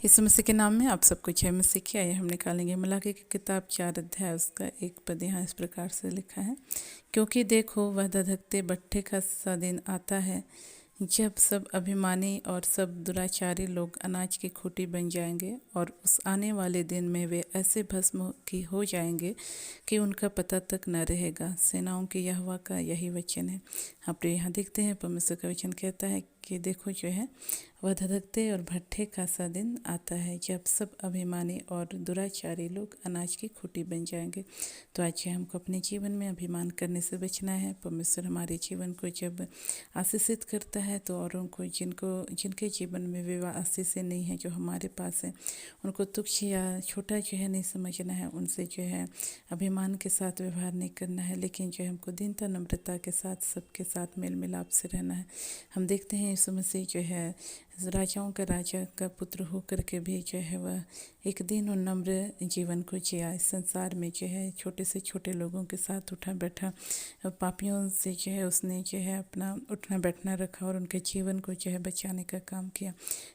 यीशु मसीह के नाम में आप सबको जय मसीह की। आइए हम निकालेंगे मलाकी की किताब 4 अध्याय उसका 1 पद। यहाँ इस प्रकार से लिखा है, क्योंकि देखो वह धधकते भट्ठे का सा दिन आता है जब सब अभिमानी और सब दुराचारी लोग अनाज की खूंटी बन जाएंगे, और उस आने वाले दिन में वे ऐसे भस्म की हो जाएंगे कि उनका पता तक न रहेगा। सेनाओं के यहोवा का यही वचन है। आप यहाँ देखते हैं परमेश्वर का वचन कहता है कि देखो जो है वह धधकते और भट्ठे का सा दिन आता है जब सब अभिमानी और दुराचारी लोग अनाज की खूंटी बन जाएंगे। तो आज हमको अपने जीवन में अभिमान करने से बचना है। परमेश्वर हमारे जीवन को जब आशीषित करता है तो औरों को जिनके जीवन में विवाह आशीष नहीं है जो हमारे पास है, उनको तुच्छ या छोटा जो है नहीं समझना है, उनसे जो है अभिमान के साथ व्यवहार नहीं करना है, लेकिन जो है हमको दीनता नम्रता के साथ सबके साथ मेल मिलाप से रहना है। हम देखते हैं यीशु मसीह जो है राजाओं का राजा का पुत्र होकर के भी जो है वह एक दिन और नम्र जीवन को जिया। इस संसार में जो है छोटे से छोटे लोगों के साथ उठा बैठा, पापियों से जो है उसने जो है अपना उठना बैठना रखा और उनके जीवन को जो है बचाने का काम किया।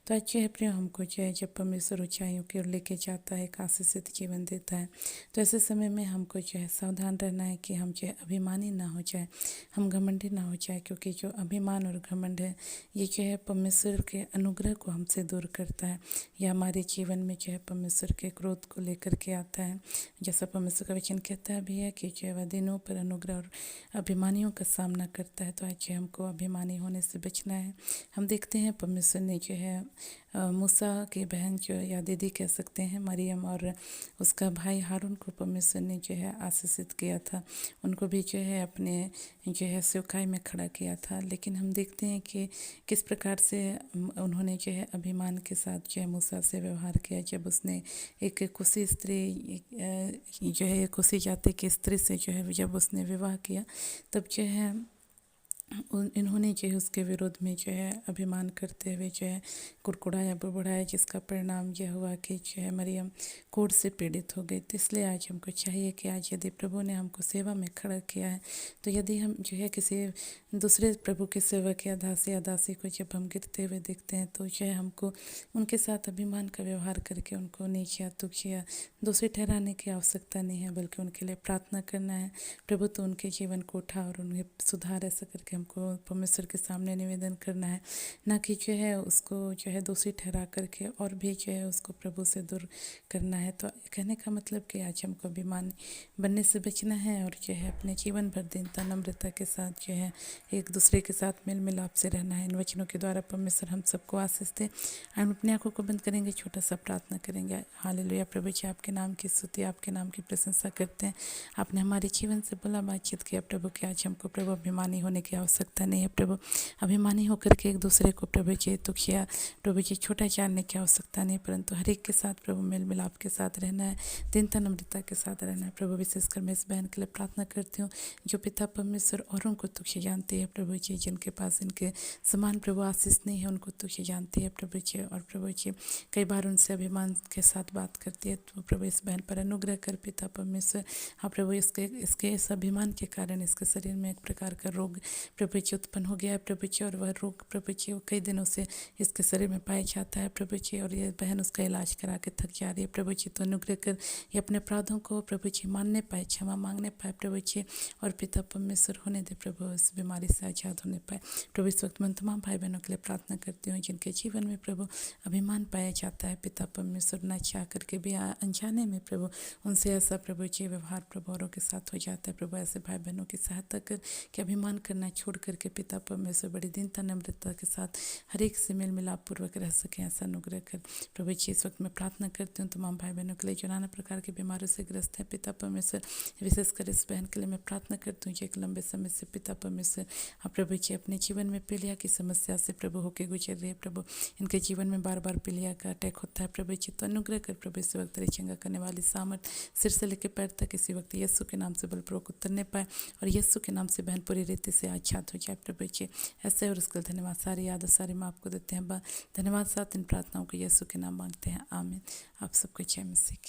तो आज जो है प्रिय हमको जो है जब परमेश्वर ऊंचाइयों की ओर लेके जाता है, एक आशीषित जीवन देता है, तो ऐसे समय में हमको जो है सावधान रहना है कि हम जो है अभिमानी ना हो जाए, हम घमंडी ना हो जाए, क्योंकि जो अभिमान और घमंड है ये जो है परमेश्वर के अनुग्रह को हमसे दूर करता है, या हमारे जीवन में जो है परमेश्वर के क्रोध को लेकर के आता है। जैसा परमेश्वर का वचन कहता भी है कि जो है वह दिनों पर अनुग्रह और अभिमानियों का सामना करता है। तो आज हमको अभिमानी होने से बचना है। हम देखते हैं परमेश्वर ने जो है मूसा की बहन जो या दीदी कह सकते हैं मरियम और उसका भाई हारून को परमेश्वर ने जो है आशीषित किया था, उनको भी जो है अपने जो है सेवकाई में खड़ा किया था। लेकिन हम देखते हैं कि किस प्रकार से उन्होंने जो है अभिमान के साथ जो है मूसा से व्यवहार किया। जब उसने एक कुशी स्त्री जो है कुशी जाति की स्त्री से जो है जब उसने विवाह किया, तब जो है इन्होंने जो है उसके विरोध में जो है अभिमान करते हुए जो है कुड़कुड़ाया बुड़बुड़ाया, जिसका परिणाम यह हुआ कि जो है मरियम कोढ़ से पीड़ित हो गई। तो इसलिए आज हमको चाहिए कि आज यदि प्रभु ने हमको सेवा में खड़ा किया है, तो यदि हम जो है किसी दूसरे प्रभु के सेवक या दासी या दासी को जब हम गिरते हुए देखते हैं, तो जो है हमको उनके साथ अभिमान का व्यवहार करके उनको नीच या तुच्छ या दोषी ठहराने की आवश्यकता नहीं है, बल्कि उनके लिए प्रार्थना करना है। प्रभु तो उनके जीवन को उठा और उन्हें सुधार, ऐसा करके हमको परमेश्वर के सामने निवेदन करना है, ना कि जो है उसको जो है दोषी ठहरा करके और भी जो है उसको प्रभु से दूर करना है। तो कहने का मतलब कि आज हमको अभिमानी बनने से बचना है और जो है अपने जीवन भर दीनता नम्रता के साथ जो है एक दूसरे के साथ मेल मिलाप से रहना है। इन वचनों के द्वारा परमेश्वर हम सबको आशीष दे। हम अपनी आंखों को बंद करेंगे, छोटा सा प्रार्थना करेंगे। हालेलुया प्रभु जी, आपके नाम की स्तुति, आपके नाम की प्रशंसा करते हैं। आपने हमारे जीवन से बोला, बातचीत किया प्रभु कि आज हमको प्रभु अभिमानी होने की आवश्यकता नहीं है। प्रभु अभिमानी होकर के एक दूसरे को प्रभु जी दुखिया प्रभु जी छोटा जानने की आवश्यकता नहीं, परंतु हर एक के साथ प्रभु मेल मिलाप के साथ रहना है, दीनता नम्रता के साथ रहना है। प्रभु विशेषकर मैं इस बहन के लिए प्रार्थना करती हूँ जो पिता परमेश्वर औरों को तुच्छ जानती है प्रभु जी, जिनके पास इनके समान प्रभु आशीष नहीं है, उनको तुच्छ जानती है प्रभु जी। और प्रभु जी कई बार उनसे अभिमान के साथ बात करती है, तो प्रभु इस बहन पर अनुग्रह कर पिता परमेश्वर। हाँ प्रभु, इसके इस अभिमान के कारण इसके शरीर में एक प्रकार का रोग प्रभु जी उत्पन्न हो गया है प्रभु जी, और वह रोग प्रभु जी कई दिनों से इसके शरीर में पाया जाता है प्रभु जी, और ये बहन उसका इलाज करा के थक जा रही है प्रभु जी। तो अनुग्रह कर ये अपने अपराधों को प्रभु जी मानने पाए, क्षमा मांगने पाए प्रभु जी, और पिता परमेश्वर होने दे प्रभु, इस बीमारी से आज़ाद होने पाए प्रभु। इस वक्त मैं तमाम भाई बहनों के लिए प्रार्थना करती हूँ जिनके जीवन में प्रभु अभिमान पाया जाता है पिता परमेश्वर, न चाह करके भी अनजाने में प्रभु उनसे ऐसा प्रभु जी व्यवहार प्रभु औरों के साथ हो जाता है प्रभु। ऐसे भाई बहनों की सहायता कर कि अभिमान करना छोड़ करके पिता परमेश्वर बड़ी दीनता नम्रता के साथ हर एक से मेल मिलाप पूर्वक रह सकें, ऐसा अनुग्रह कर प्रभु जी। इस वक्त मैं प्रार्थना करती हूँ तमाम भाई बहनों के लिए जो नाना प्रकार की बीमारियों से ग्रस्त है पिता परमेश्वर। विशेषकर इस बहन के लिए मैं प्रार्थना करती हूँ जो एक लंबे समय से पिता परमेश्वर हाँ प्रभु जी अपने जीवन में पीलिया की समस्या से प्रभु होकर गुजर रही है प्रभु। इनके जीवन में बार बार पीलिया का अटैक होता है प्रभु जी, तो अनुग्रह कर प्रभु इस वक्त चंगा करने वाली सामर्थ सिर से लेकर पैर तक इसी वक्त यीशु के नाम से बलपूर्वक उतरने पाए, और यीशु के नाम से बहन पूरी रीति से आच्छाद हो जाए प्रभु जी। ऐसे और उसके धन्यवाद, सारी याद सारी माँ आपको देते हैं। धन्यवाद साथ इन प्रार्थनाओं को यीशु के नाम मांगते हैं, आमीन। आप सबको जय मसीह की।